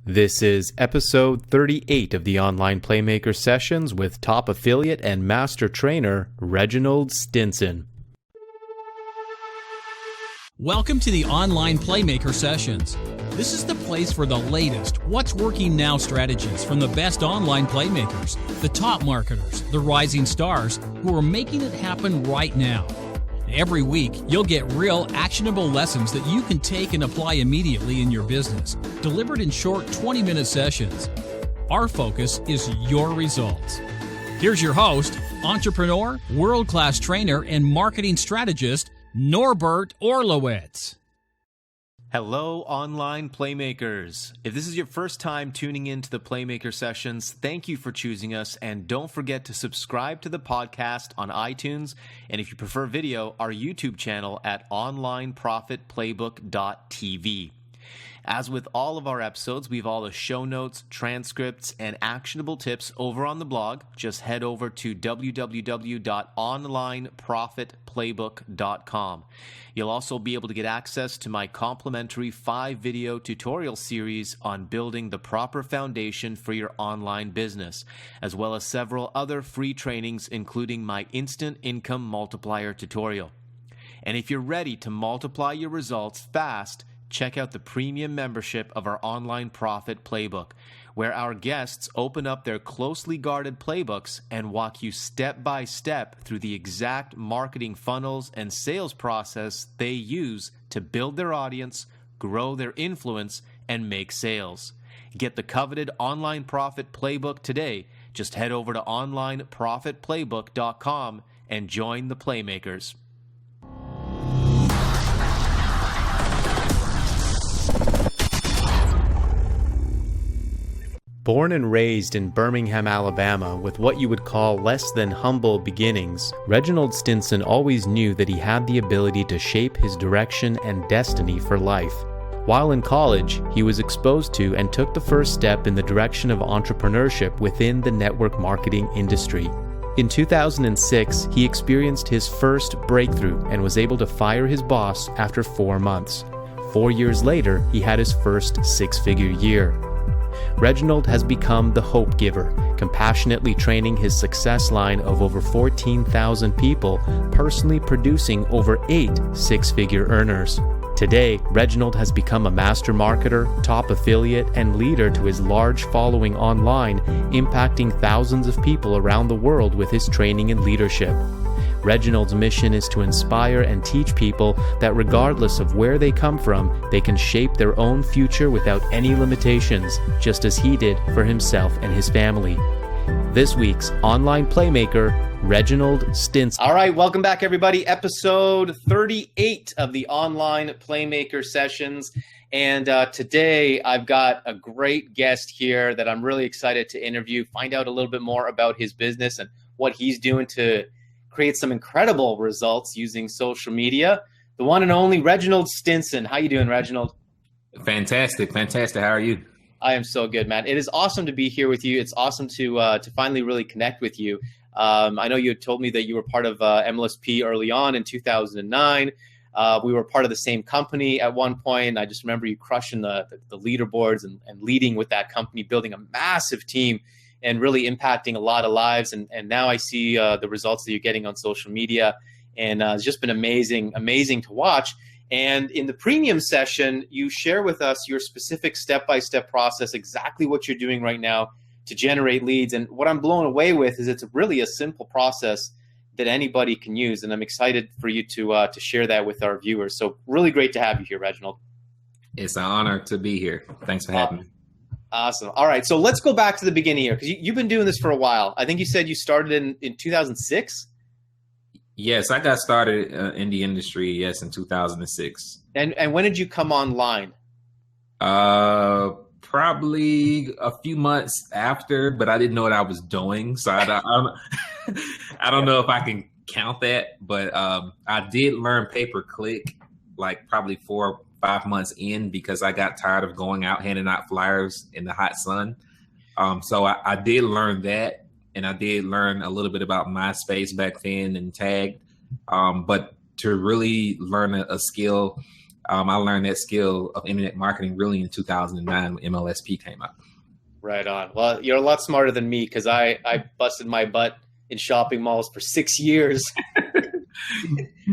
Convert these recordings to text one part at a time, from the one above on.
This is episode 38 of the Online Playmaker Sessions with top affiliate and master trainer, Reginald Stinson. Welcome to the Online Playmaker Sessions. This is the place for the latest what's working now strategies from the best online playmakers, the top marketers, the rising stars who are making it happen right now. Every week, you'll get real, actionable lessons that you can take and apply immediately in your business, delivered in short 20-minute sessions. Our focus is your results. Here's your host, entrepreneur, world-class trainer, and marketing strategist, Norbert Orlowitz. Hello, online playmakers. If this is your first time tuning into the Playmaker Sessions, thank you for choosing us, and don't forget to subscribe to the podcast on iTunes, and if you prefer video, our YouTube channel at onlineprofitplaybook.tv. As with all of our episodes, we have all the show notes, transcripts, and actionable tips over on the blog. Just head over to www.onlineprofitplaybook.com. You'll also be able to get access to my complimentary 5-video tutorial series on building the proper foundation for your online business, as well as several other free trainings, including my Instant Income Multiplier tutorial. And if you're ready to multiply your results fast, check out the premium membership of our Online Profit Playbook, where our guests open up their closely guarded playbooks and walk you step by step through the exact marketing funnels and sales process they use to build their audience, grow their influence, and make sales. Get the coveted Online Profit Playbook today. Just head over to onlineprofitplaybook.com and join the Playmakers. Born and raised in Birmingham, Alabama, with what you would call less than humble beginnings, Reginald Stinson always knew that he had the ability to shape his direction and destiny for life. While in college, he was exposed to and took the first step in the direction of entrepreneurship within the network marketing industry. In 2006, he experienced his first breakthrough and was able to fire his boss after 4 months. 4 years later, he had his first 6-figure year. Reginald has become the hope giver, compassionately training his success line of over 14,000 people, personally producing over 8 6-figure earners. Today, Reginald has become a master marketer, top affiliate, and leader to his large following online, impacting thousands of people around the world with his training and leadership. Reginald's mission is to inspire and teach people that regardless of where they come from, they can shape their own future without any limitations, just as he did for himself and his family. This week's online playmaker, Reginald Stinson. All right, welcome back, everybody. Episode 38 of the Online Playmaker Sessions. And today I've got a great guest here that I'm really excited to interview, find out a little bit more about his business and what he's doing to create some incredible results using social media. The one and only Reginald Stinson. How you doing, Reginald? Fantastic. How are you? I am so good, man. It is awesome to be here with you. It's awesome to finally really connect with you. I know you had told me that you were part of MLSP early on in 2009. We were part of the same company at one point. I just remember you crushing the leaderboards and leading with that company, building a massive team and really impacting a lot of lives. And now I see the results that you're getting on social media. And it's just been amazing to watch. And in the premium session, you share with us your specific step-by-step process, exactly what you're doing right now to generate leads. And what I'm blown away with is it's really a simple process that anybody can use. And I'm excited for you to share that with our viewers. So really great to have you here, Reginald. It's an honor to be here. Thanks for having me. Awesome. All right. So let's go back to the beginning here, because you've been doing this for a while. I think you said you started in 2006? Yes, I got started in the industry, in 2006. And when did you come online? Probably a few months after, but I didn't know what I was doing. So I don't know if I can count that, but I did learn pay-per-click like probably 4 or 5 months in, because I got tired of going out handing out flyers in the hot sun. So I did learn that. And I did learn a little bit about MySpace back then and tagged. But to really learn a skill I learned that skill of internet marketing really in 2009 when MLSP came out. Right on. Well, you're a lot smarter than me because I busted my butt in shopping malls for 6 years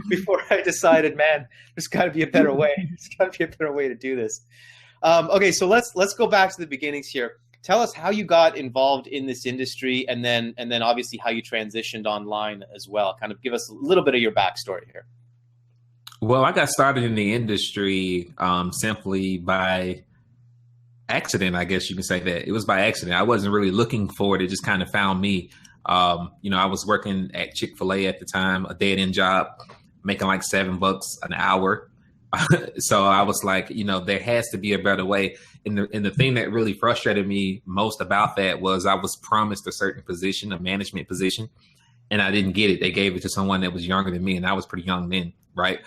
before I decided, man, there's got to be a better way. There's got to be a better way to do this. Okay, so let's go back to the beginnings here. Tell us how you got involved in this industry, and then obviously how you transitioned online as well. Kind of give us a little bit of your backstory here. Well, I got started in the industry simply by accident, I guess you can say that. It was by accident. I wasn't really looking for it. It just kind of found me. I was working at Chick-fil-A at the time, a dead-end job, making like $7 an hour. So I was like, there has to be a better way. And the thing that really frustrated me most about that was I was promised a certain position, a management position, and I didn't get it. They gave it to someone that was younger than me, and I was pretty young then, right?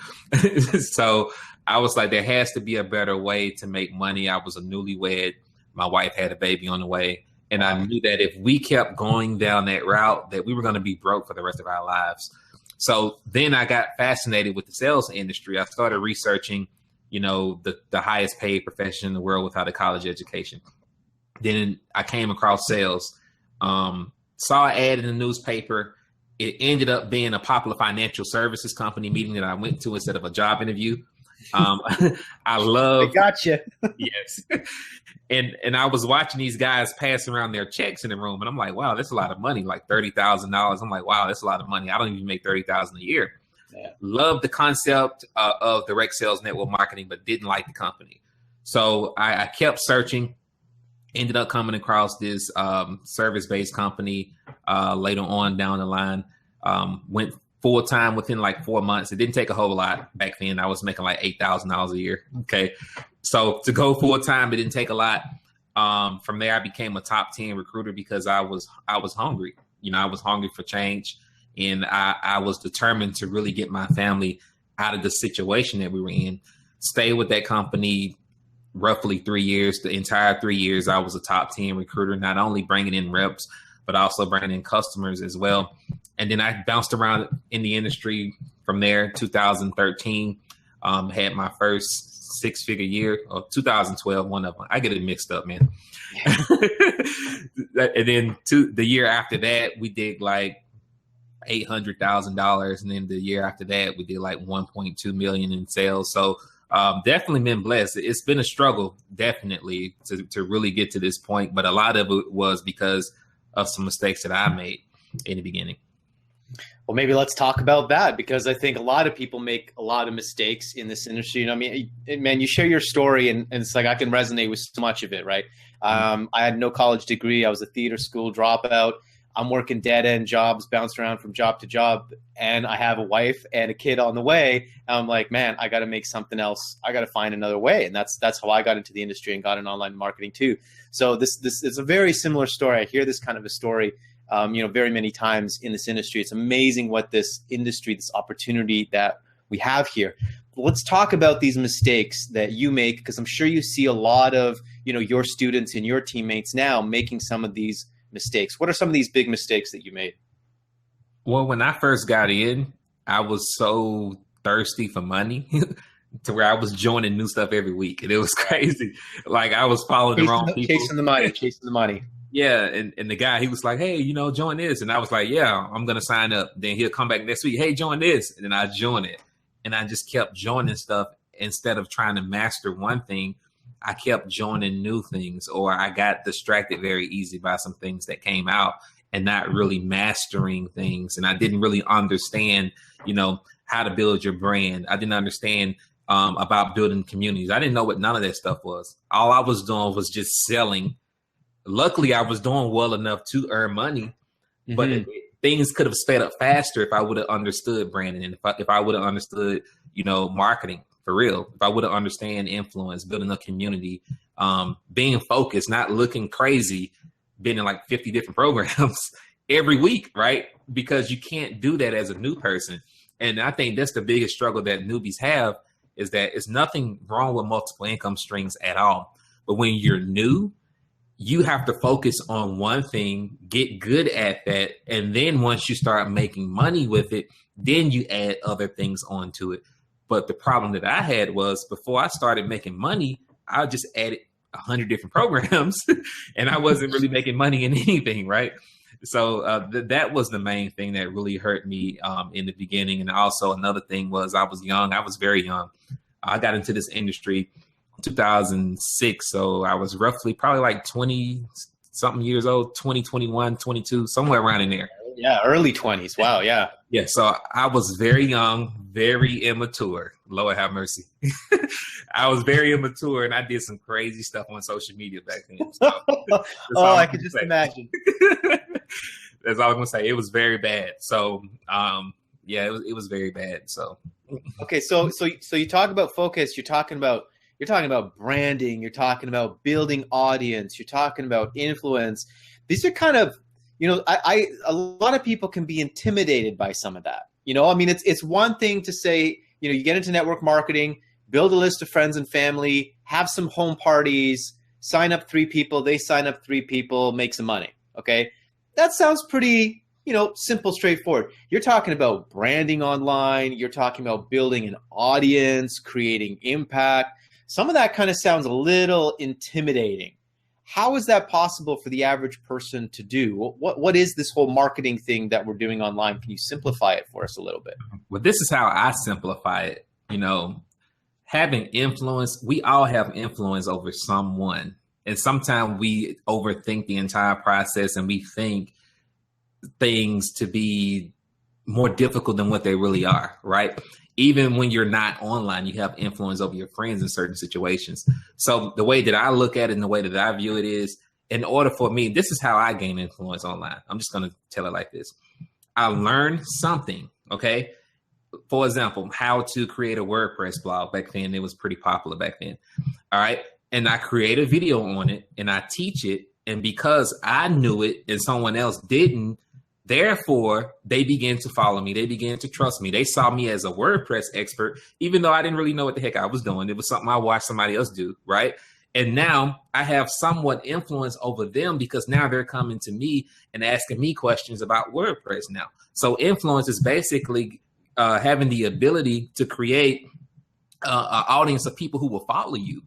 So I was like, there has to be a better way to make money. I was a newlywed. My wife had a baby on the way. And I knew that if we kept going down that route, that we were going to be broke for the rest of our lives. So then I got fascinated with the sales industry. I started researching, the highest paid profession in the world without a college education. Then I came across sales, saw an ad in the newspaper. It ended up being a popular financial services company meeting that I went to instead of a job interview. I love. I gotcha. Yes. And I was watching these guys pass around their checks in the room, and I'm like, wow, that's a lot of money, like $30,000. I'm like, wow, that's a lot of money. I don't even make $30,000 a year. Yeah. Love the concept of direct sales network marketing, but didn't like the company. So I kept searching, ended up coming across this service-based company later on down the line, went full-time within like 4 months. It didn't take a whole lot back then. I was making like $8,000 a year. Okay. So to go full-time, it didn't take a lot. From there, I became a top 10 recruiter because I was hungry. I was hungry for change, and I was determined to really get my family out of the situation that we were in. Stay with that company roughly 3 years. The entire 3 years, I was a top 10 recruiter, not only bringing in reps, but also bringing in customers as well. And then I bounced around in the industry from there. 2013, had my first 6-figure year, or 2012, one of them. I get it mixed up, man. And then the year after that, we did like $800,000. And then the year after that, we did like 1.2 million in sales. So definitely been blessed. It's been a struggle, definitely, to really get to this point. But a lot of it was because of some mistakes that I made in the beginning. Well, maybe let's talk about that, because I think a lot of people make a lot of mistakes in this industry. Man, you share your story and it's like I can resonate with so much of it, right? I had no college degree. I was a theater school dropout. I'm working dead-end jobs, bouncing around from job to job, and I have a wife and a kid on the way. And I'm like, man, I got to make something else. I got to find another way. And that's how I got into the industry and got in online marketing too. So this is a very similar story. I hear this kind of a story very many times in this industry. It's amazing what this industry, this opportunity that we have here. But let's talk about these mistakes that you make, because I'm sure you see a lot of, your students and your teammates now making some of these mistakes. What are some of these big mistakes that you made? Well, when I first got in, I was so thirsty for money to where I was joining new stuff every week. And it was crazy. Like I was following the wrong people. Chasing the money. Yeah. And the guy, he was like, hey, join this. And I was like, yeah, I'm going to sign up. Then he'll come back next week. Hey, join this. And then I join it. And I just kept joining stuff instead of trying to master one thing. I kept joining new things, or I got distracted very easy by some things that came out and not really mastering things. And I didn't really understand, how to build your brand. I didn't understand about building communities. I didn't know what none of that stuff was. All I was doing was just selling. Luckily, I was doing well enough to earn money, but things could have sped up faster if I would have understood branding, and if I would have understood, marketing. For real, if I would have understand influence, building a community, being focused, not looking crazy, being in like 50 different programs every week, right? Because you can't do that as a new person. And I think that's the biggest struggle that newbies have, is that it's nothing wrong with multiple income streams at all. But when you're new, you have to focus on one thing, get good at that. And then once you start making money with it, then you add other things onto it. But the problem that I had was before I started making money, I just added 100 different programs and I wasn't really making money in anything, right? So that was the main thing that really hurt me in the beginning. And also another thing was I was young. I was very young. I got into this industry in 2006. So I was roughly probably like 20 something years old, 20, 21, 22, somewhere around in there. Yeah, early 20s. Wow, yeah. Yeah, so I was very young, very immature. Lord have mercy. I was very immature, and I did some crazy stuff on social media back then. So, I could just imagine. That's all I'm gonna say. It was very bad. So, yeah, it was very bad. So, okay, so you talk about focus. You're talking about branding. You're talking about building audience. You're talking about influence. These are kind of, you know, a lot of people can be intimidated by some of that. You know, I mean, it's one thing to say, you know, you get into network marketing, build a list of friends and family, have some home parties, sign up 3 people, they sign up 3 people, make some money. Okay. That sounds pretty, you know, simple, straightforward. You're talking about branding online. You're talking about building an audience, creating impact. Some of that kind of sounds a little intimidating. How is that possible for the average person to do? What is this whole marketing thing that we're doing online? Can you simplify it for us a little bit? Well, this is how I simplify it. You know, having influence, we all have influence over someone. And sometimes we overthink the entire process and we think things to be more difficult than what they really are, right? Even when you're not online, you have influence over your friends in certain situations. So the way that I look at it and the way that I view it is, in order for me, this is how I gain influence online. I'm just going to tell it like this. I learned something, okay? For example, how to create a WordPress blog. Back then, it was pretty popular back then. All right. And I create a video on it and I teach it. And because I knew it and someone else didn't, therefore, they began to follow me. They began to trust me. They saw me as a WordPress expert, even though I didn't really know what the heck I was doing. It was something I watched somebody else do, right? And now I have somewhat influence over them because now they're coming to me and asking me questions about WordPress now. So influence is basically having the ability to create an audience of people who will follow you,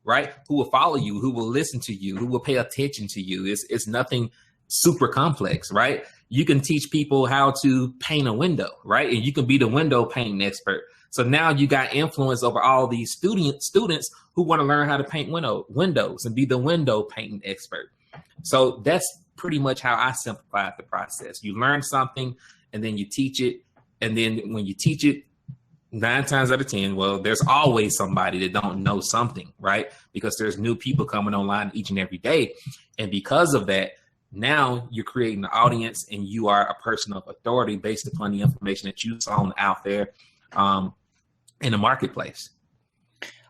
right? Who will follow you, who will listen to you, who will pay attention to you. It's nothing super complex, right? You can teach people how to paint a window, right? And you can be the window painting expert. So now you got influence over all these students who want to learn how to paint windows and be the window painting expert. So that's pretty much how I simplified the process. You learn something and then you teach it. And then when you teach it, 9 times out of 10, well, there's always somebody that don't know something, right? Because there's new people coming online each and every day. And because of that, now you're creating an audience and you are a person of authority based upon the information that you saw out there in the marketplace.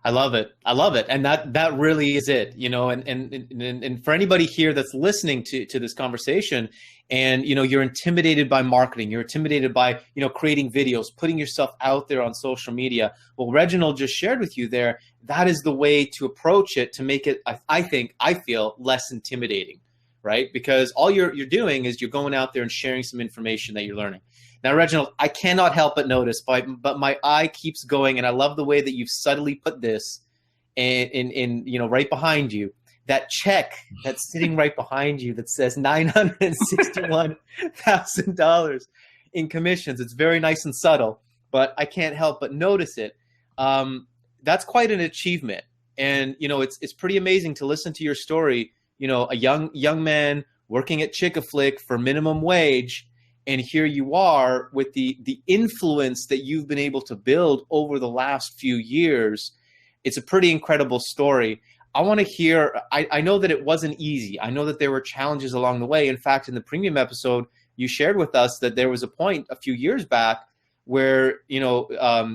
I love it. I love it. And that really is it, you know, and for anybody here that's listening to this conversation and, you know, you're intimidated by marketing, you're intimidated by, you know, creating videos, putting yourself out there on social media. Well, Reginald just shared with you there, that is the way to approach it to make it, I feel less intimidating, right? Because all you're doing is you're going out there and sharing some information that you're learning. Now, Reginald, I cannot help but notice, but my eye keeps going, and I love the way that you've subtly put this in you know, right behind you. That check that's sitting right behind you that says $961,000 in commissions. It's very nice and subtle, but I can't help but notice it. That's quite an achievement, and you know, it's pretty amazing to listen to your story. You know, a young man working at Chick-a-Flick for minimum wage. And here you are with the influence that you've been able to build over the last few years. It's a pretty incredible story. I want to hear, I know that it wasn't easy. I know that there were challenges along the way. In fact, in the premium episode, you shared with us that there was a point a few years back where, you know,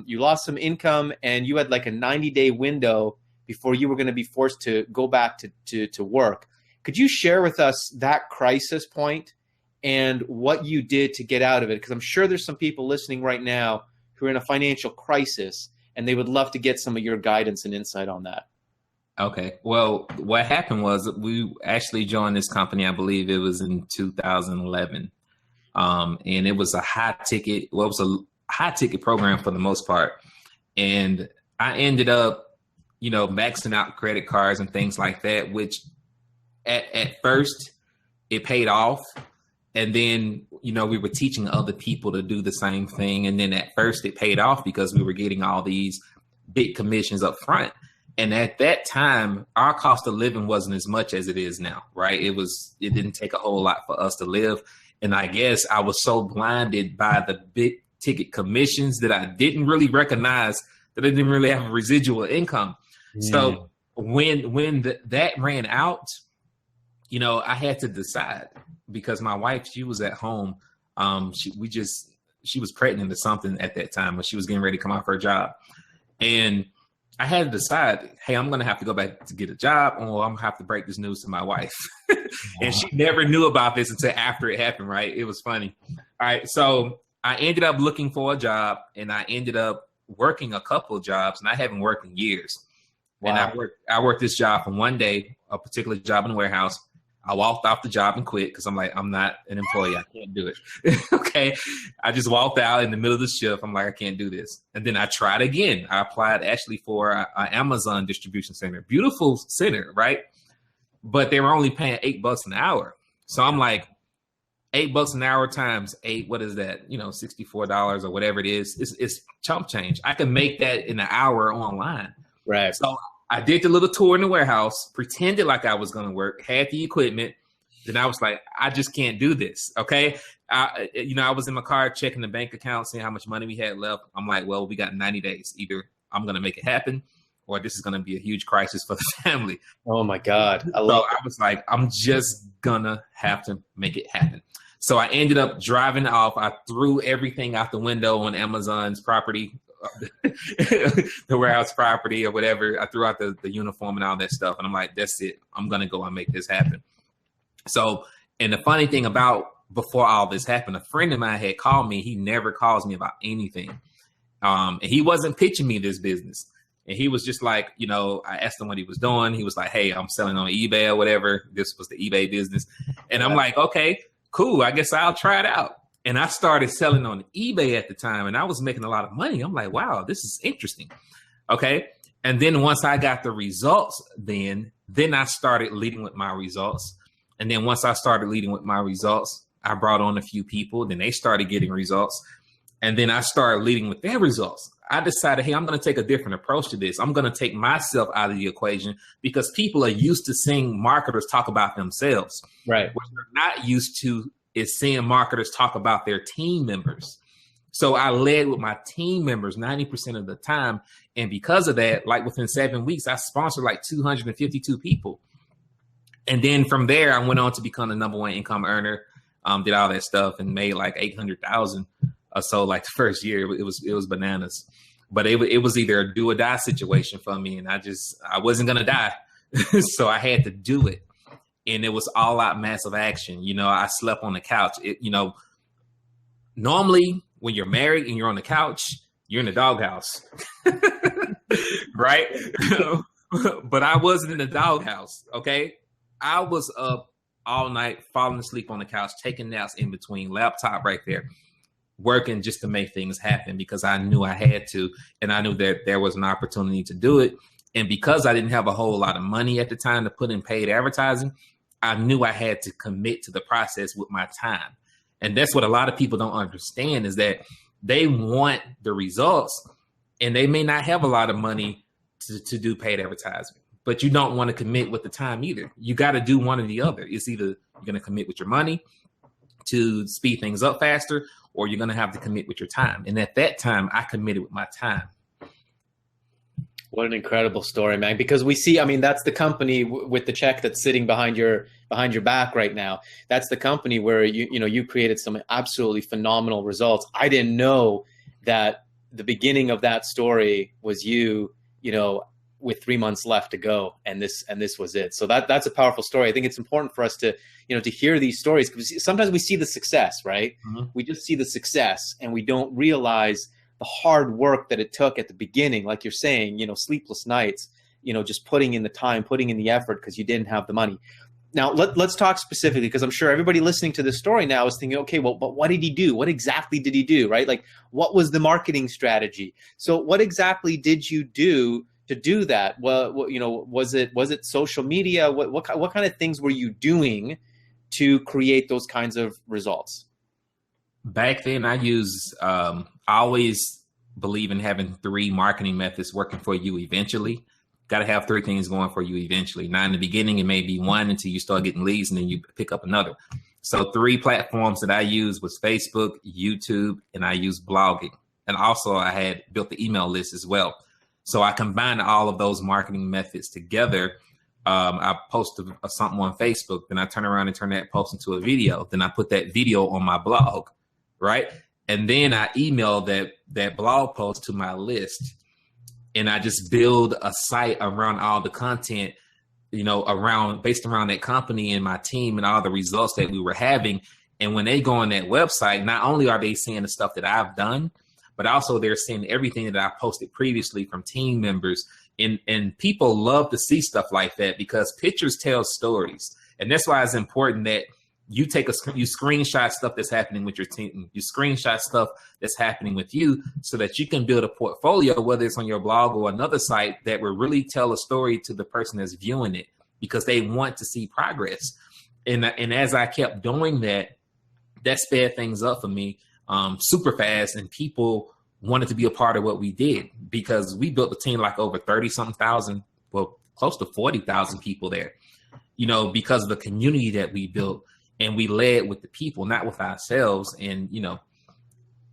you lost some income and you had like a 90-day window before you were going to be forced to go back to work. Could you share with us that crisis point and what you did to get out of it? Because I'm sure there's some people listening right now who are in a financial crisis and they would love to get some of your guidance and insight on that. Okay. Well, what happened was we actually joined this company, I believe it was in 2011. And it was a high ticket program for the most part. And I ended up, maxing out credit cards and things like that, which at first it paid off. And then, we were teaching other people to do the same thing. And then at first it paid off because we were getting all these big commissions up front. And at that time, our cost of living wasn't as much as it is now, right? It didn't take a whole lot for us to live. And I guess I was so blinded by the big ticket commissions that I didn't really recognize that I didn't really have a residual income. So when that ran out, I had to decide, because my wife, she was at home. She was pregnant or something at that time when she was getting ready to come out for a job. And I had to decide, hey, I'm going to have to go back to get a job, or I'm going to have to break this news to my wife. And she never knew about this until after it happened, right? It was funny. All right. So I ended up looking for a job, and I ended up working a couple of jobs, and I haven't worked in years. Wow. And I worked this job for one day, a particular job in the warehouse. I walked off the job and quit because I'm like, I'm not an employee. I can't do it. Okay. I just walked out in the middle of the shift. I'm like, I can't do this. And then I tried again. I applied actually for an Amazon distribution center, beautiful center, right? But they were only paying $8 an hour. So I'm like, $8 an hour times 8, what is that? $64 or whatever it is. It's chump change. I can make that in an hour online. Right. So I did the little tour in the warehouse, pretended like I was going to work, had the equipment. Then I was like, I just can't do this. Okay. I was in my car checking the bank account, seeing how much money we had left. I'm like, well, we got 90 days. Either I'm going to make it happen, or this is going to be a huge crisis for the family. Oh my God. I was like, I'm just going to have to make it happen. So I ended up driving off. I threw everything out the window on Amazon's property, the warehouse property or whatever. I threw out the uniform and all that stuff. And I'm like, that's it. I'm going to go and make this happen. So, and the funny thing about before all this happened, a friend of mine had called me. He never calls me about anything. And he wasn't pitching me this business. And he was just like, I asked him what he was doing. He was like, hey, I'm selling on eBay or whatever. This was the eBay business. And I'm like, okay, cool. I guess I'll try it out. And I started selling on eBay at the time, and I was making a lot of money. I'm like, wow, this is interesting. Okay. And then once I got the results, then I started leading with my results. And then once I started leading with my results, I brought on a few people. Then they started getting results. And then I started leading with their results. I decided, hey, I'm going to take a different approach to this. I'm going to take myself out of the equation, because people are used to seeing marketers talk about themselves. Right. What they're not used to is seeing marketers talk about their team members. So I led with my team members 90% of the time. And because of that, like within 7 weeks, I sponsored like 252 people. And then from there, I went on to become the #1 income earner, did all that stuff and made like 800,000 or so like the first year. It was bananas. But it was either a do or die situation for me. And I wasn't going to die. So I had to do it. And it was all out massive action. I slept on the couch. Normally when you're married and you're on the couch, you're in the doghouse, right? But I wasn't in the doghouse. Okay. I was up all night, falling asleep on the couch, taking naps in between, laptop right there, working just to make things happen, because I knew I had to, and I knew that there was an opportunity to do it. And because I didn't have a whole lot of money at the time to put in paid advertising, I knew I had to commit to the process with my time. And that's what a lot of people don't understand, is that they want the results and they may not have a lot of money to do paid advertising, but you don't want to commit with the time either. You got to do one or the other. It's either you're going to commit with your money to speed things up faster, or you're going to have to commit with your time. And at that time, I committed with my time. What an incredible story, man. Because we see, that's the company with the check that's sitting behind your back right now. That's the company where you created some absolutely phenomenal results. I didn't know that the beginning of that story was you with 3 months left to go, and this was it. So that's a powerful story. I think it's important for us to hear these stories, because sometimes we see the success, right? Mm-hmm. We just see the success and we don't realize the hard work that it took at the beginning, like you're saying, sleepless nights, just putting in the time, putting in the effort because you didn't have the money. Now let's talk specifically, because I'm sure everybody listening to this story now is thinking, okay, well, but what did he do? What exactly did he do, right? Like, what was the marketing strategy? So what exactly did you do to do that? Well, you know, was it social media? What kind of things were you doing to create those kinds of results? Back then, I always believe in having 3 marketing methods working for you eventually. Got to have 3 things going for you eventually. Now, in the beginning, it may be 1 until you start getting leads, and then you pick up another. So 3 platforms that I used was Facebook, YouTube, and I used blogging. And also I had built the email list as well. So I combined all of those marketing methods together. I posted something on Facebook, then I turn around and turn that post into a video. Then I put that video on my blog, right? And then I emailed that blog post to my list. And I just build a site around all the content, you know, based around that company and my team and all the results that we were having. And when they go on that website, not only are they seeing the stuff that I've done, but also they're seeing everything that I posted previously from team members. And people love to see stuff like that because pictures tell stories. And that's why it's important that you screenshot stuff that's happening with your team. You screenshot stuff that's happening with you so that you can build a portfolio, whether it's on your blog or another site, that will really tell a story to the person that's viewing it because they want to see progress. And as I kept doing that, that sped things up for me super fast. And people wanted to be a part of what we did because we built a team like over 30-something thousand, well, close to 40,000 people there, you know, because of the community that we built. And we led with the people, not with ourselves. And, you know,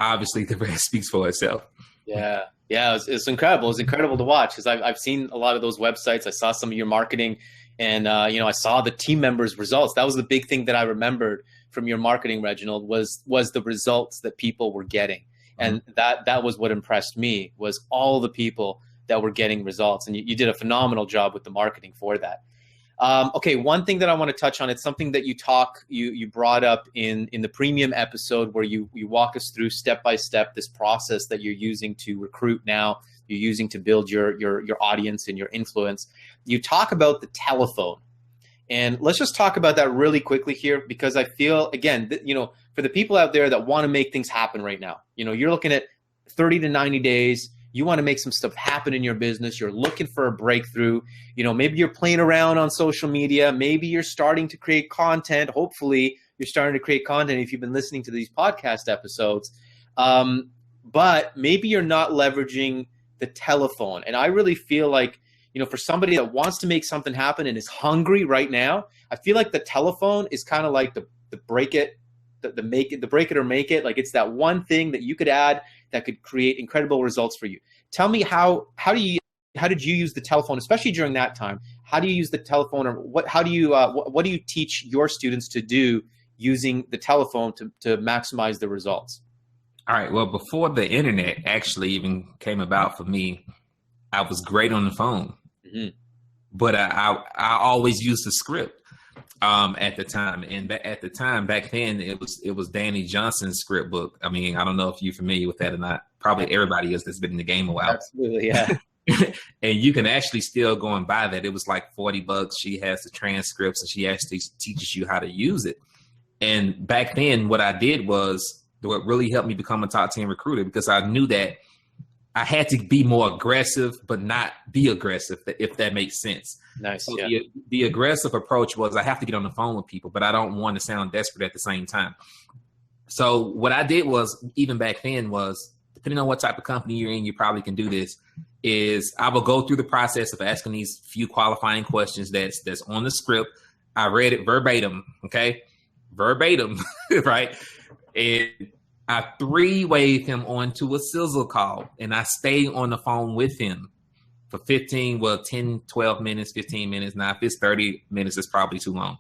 obviously the rest speaks for itself. Yeah. It's incredible. It's incredible to watch because I've seen a lot of those websites. I saw some of your marketing and, you know, I saw the team members' results. That was the big thing that I remembered from your marketing, Reginald, was the results that people were getting. And that was what impressed me, was all the people that were getting results. And you did a phenomenal job with the marketing for that. Okay, one thing that I want to touch on, it's something that you brought up in the premium episode where you walk us through step by step this process that you're using to recruit now, you're using to build your audience and your influence. You talk about the telephone. And let's just talk about that really quickly here, because I feel, again, you know, for the people out there that want to make things happen right now, you know, you're looking at 30 to 90 days. You want to make some stuff happen in your business. You're looking for a breakthrough. You know, maybe you're playing around on social media. Maybe you're starting to create content. Hopefully you're starting to create content if you've been listening to these podcast episodes. But maybe you're not leveraging the telephone. And I really feel like, you know, for somebody that wants to make something happen and is hungry right now, I feel like the telephone is kind of like the break it, the make it, the break it or make it. Like, it's that one thing that you could add that could create incredible results for you. Tell me how did you use the telephone, especially during that time? How do you use the telephone, or what do you teach your students to do using the telephone to maximize the results? All right. Well, before the internet actually even came about for me, I was great on the phone, but I always used the script at the time. And at the time back then, it was Danny Johnson's script book. I mean, I don't know if you're familiar with that or not. Probably everybody is that's been in the game a while. Absolutely, yeah. And you can actually still go and buy that. It was like $40. She has the transcripts and she actually teaches you how to use it. And back then, what I did was what really helped me become a top 10 recruiter, because I knew that I had to be more aggressive, but not be aggressive, if that makes sense. Nice. So yeah. The aggressive approach was I have to get on the phone with people, but I don't want to sound desperate at the same time. So what I did was, even back then, was, depending on what type of company you're in, you probably can do this, is I will go through the process of asking these few qualifying questions that's on the script. I read it verbatim, okay? Verbatim, right? And I 3-wayed him onto a sizzle call, and I stayed on the phone with him for 10, 12 minutes, 15 minutes. Now, if it's 30 minutes, it's probably too long.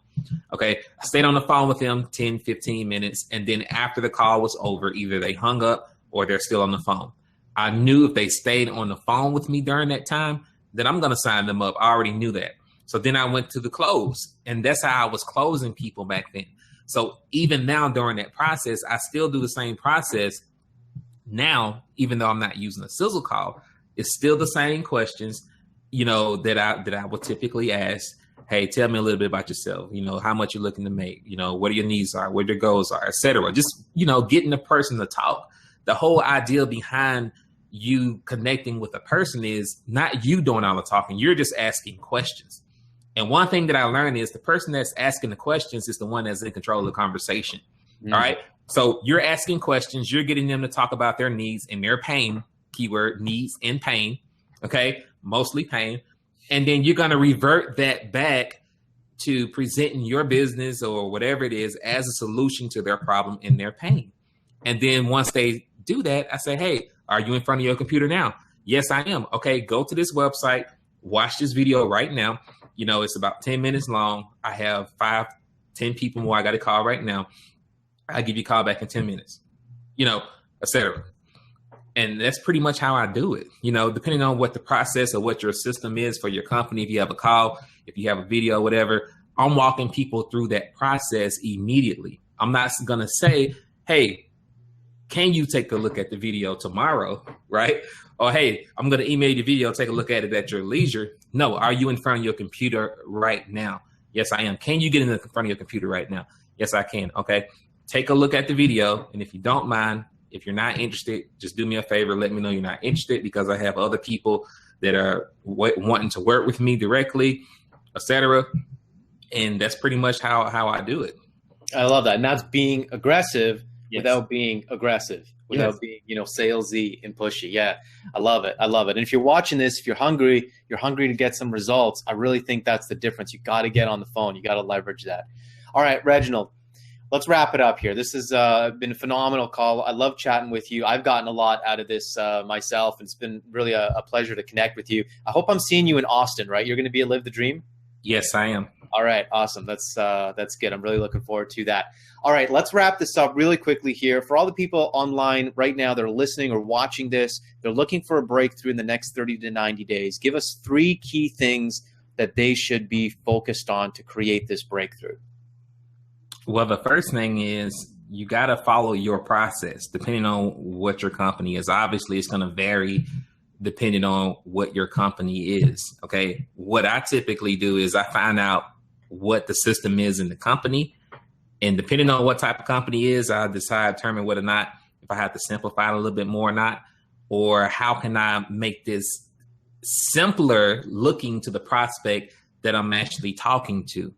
Okay. I stayed on the phone with him 10, 15 minutes. And then after the call was over, either they hung up or they're still on the phone. I knew if they stayed on the phone with me during that time, then I'm going to sign them up. I already knew that. So then I went to the close, and that's how I was closing people back then. So even now during that process, I still do the same process now, even though I'm not using a sizzle call. It's still the same questions, you know, that I would typically ask. hey, tell me a little bit about yourself. You know, how much you're looking to make, you know, what your needs are, what your goals are, etc. Just, you know, getting the person to talk. The whole idea behind you connecting with a person is not you doing all the talking. You're just asking questions. And one thing that I learned is the person that's asking the questions is the one that's in control of the conversation. All right. So you're asking questions, you're getting them to talk about their needs and their pain, keyword needs and pain. Okay. Mostly pain. And then you're going to revert that back to presenting your business or whatever it is as a solution to their problem and their pain. And then once they do that, I say, hey, are you in front of your computer now? Yes, I am. Okay, go to this website, watch this video right now. You know, it's about 10 minutes long. I have 5-10 people more I got to call right now. I'll give you a call back in 10 minutes, you know, etc. And that's pretty much how I do it. You know, depending on what the process or what your system is for your company, if you have a call, if you have a video, whatever, I'm walking people through that process immediately. I'm not going to say, hey, can you take a look at the video tomorrow, right? Or, hey, I'm going to email you the video, take a look at it at your leisure. No, are you in front of your computer right now? Yes, I am. Can you get in front of your computer right now? Yes, I can. Okay, take a look at the video. And if you don't mind, if you're not interested, just do me a favor. Let me know you're not interested because I have other people that are wanting to work with me directly, etc. And that's pretty much how I do it. I love that. And that's being aggressive without being aggressive, without being, you know, salesy and pushy. Yeah, I love it. I love it. And if you're watching this, if you're hungry to get some results, I really think that's the difference. You got to get on the phone. You got to leverage that. All right, Reginald, let's wrap it up here. This has been a phenomenal call. I love chatting with you. I've gotten a lot out of this myself, and it's been really a pleasure to connect with you. I hope I'm seeing you in Austin, right? You're going to be at Live the Dream? Yes, I am. All right, awesome. That's good. I'm really looking forward to that. All right, let's wrap this up really quickly here. For all the people online right now that are listening or watching this, they're looking for a breakthrough in the next 30 to 90 days. Give us 3 key things that they should be focused on to create this breakthrough. Well, the first thing is you got to follow your process depending on what your company is. Obviously, it's going to vary depending on what your company is. Okay. What I typically do is I find out what the system is in the company. And depending on what type of company is, I determine whether or not if I have to simplify it a little bit more or not, or how can I make this simpler looking to the prospect that I'm actually talking to.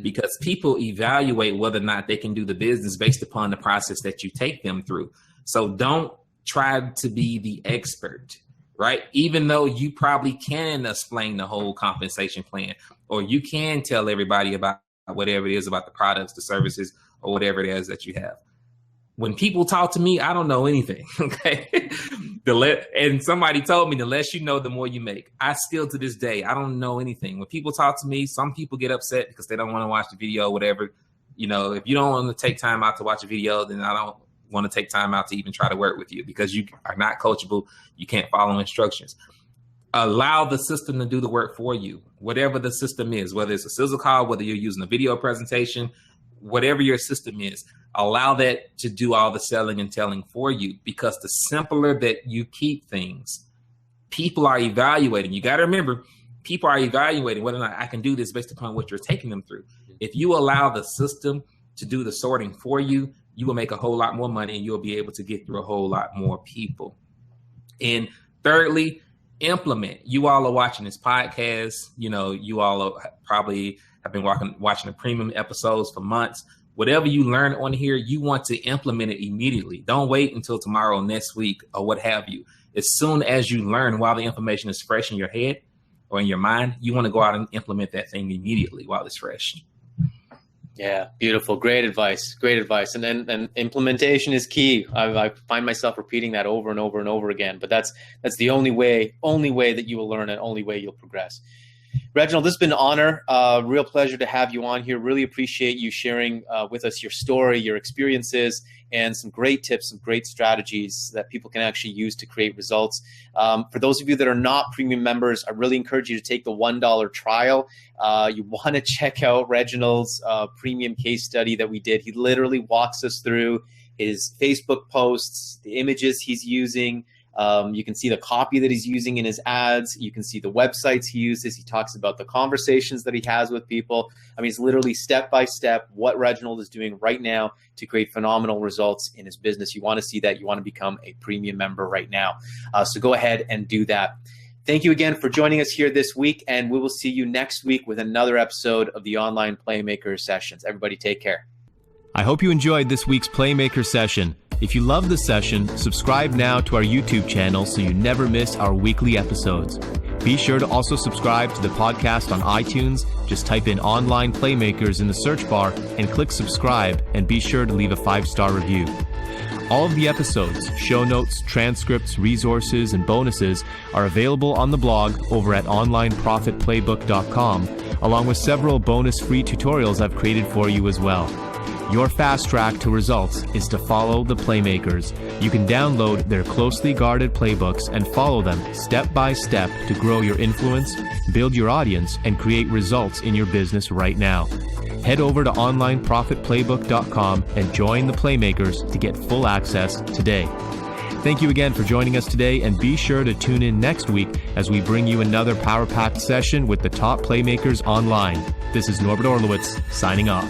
Because people evaluate whether or not they can do the business based upon the process that you take them through. So don't try to be the expert, right? Even though you probably can explain the whole compensation plan, or you can tell everybody about whatever it is about the products, the services, or whatever it is that you have. When people talk to me, I don't know anything, okay? And somebody told me, the less you know, the more you make. I still, to this day, I don't know anything. When people talk to me, some people get upset because they don't want to watch the video, whatever. You know, if you don't want to take time out to watch a video, then I don't want to take time out to even try to work with you because you are not coachable. You can't follow instructions. Allow the system to do the work for you, whatever the system is, whether it's a sizzle call, whether you're using a video presentation, whatever your system is. Allow that to do all the selling and telling for you, because the simpler that you keep things, people are evaluating. You got to remember, people are evaluating whether or not I can do this based upon what you're taking them through. If you allow the system to do the sorting for you, you will make a whole lot more money and you'll be able to get through a whole lot more people. And thirdly, implement. You all are watching this podcast. You know, you all probably have been watching the premium episodes for months. Whatever you learn on here, you want to implement it immediately. Don't wait until tomorrow, next week, or what have you. As soon as you learn, while the information is fresh in your head or in your mind, you want to go out and implement that thing immediately while it's fresh. Yeah, beautiful. Great advice. Great advice. And implementation is key. I find myself repeating that over and over and over again. But that's the only way that you will learn and only way you'll progress. Reginald, this has been an honor. Real pleasure to have you on here. Really appreciate you sharing with us your story, your experiences, and some great tips, some great strategies that people can actually use to create results. For those of you that are not premium members, I really encourage you to take the $1 trial. You want to check out Reginald's premium case study that we did. He literally walks us through his Facebook posts, the images he's using, You can see the copy that he's using in his ads. You can see the websites he uses. He talks about the conversations that he has with people. I mean, it's literally step by step what Reginald is doing right now to create phenomenal results in his business. You want to see that. You want to become a premium member right now. So go ahead and do that. Thank you again for joining us here this week, and we will see you next week with another episode of the Online Playmakers Sessions. Everybody take care. I hope you enjoyed this week's Playmaker session. If you love the session, subscribe now to our YouTube channel so you never miss our weekly episodes. Be sure to also subscribe to the podcast on iTunes. Just type in Online Playmakers in the search bar and click subscribe, and be sure to leave a 5-star review. All of the episodes, show notes, transcripts, resources, and bonuses are available on the blog over at onlineprofitplaybook.com, along with several bonus free tutorials I've created for you as well. Your fast track to results is to follow the Playmakers. You can download their closely guarded playbooks and follow them step by step to grow your influence, build your audience, and create results in your business right now. Head over to onlineprofitplaybook.com and join the Playmakers to get full access today. Thank you again for joining us today, and be sure to tune in next week as we bring you another power-packed session with the top Playmakers online. This is Norbert Orlowitz signing off.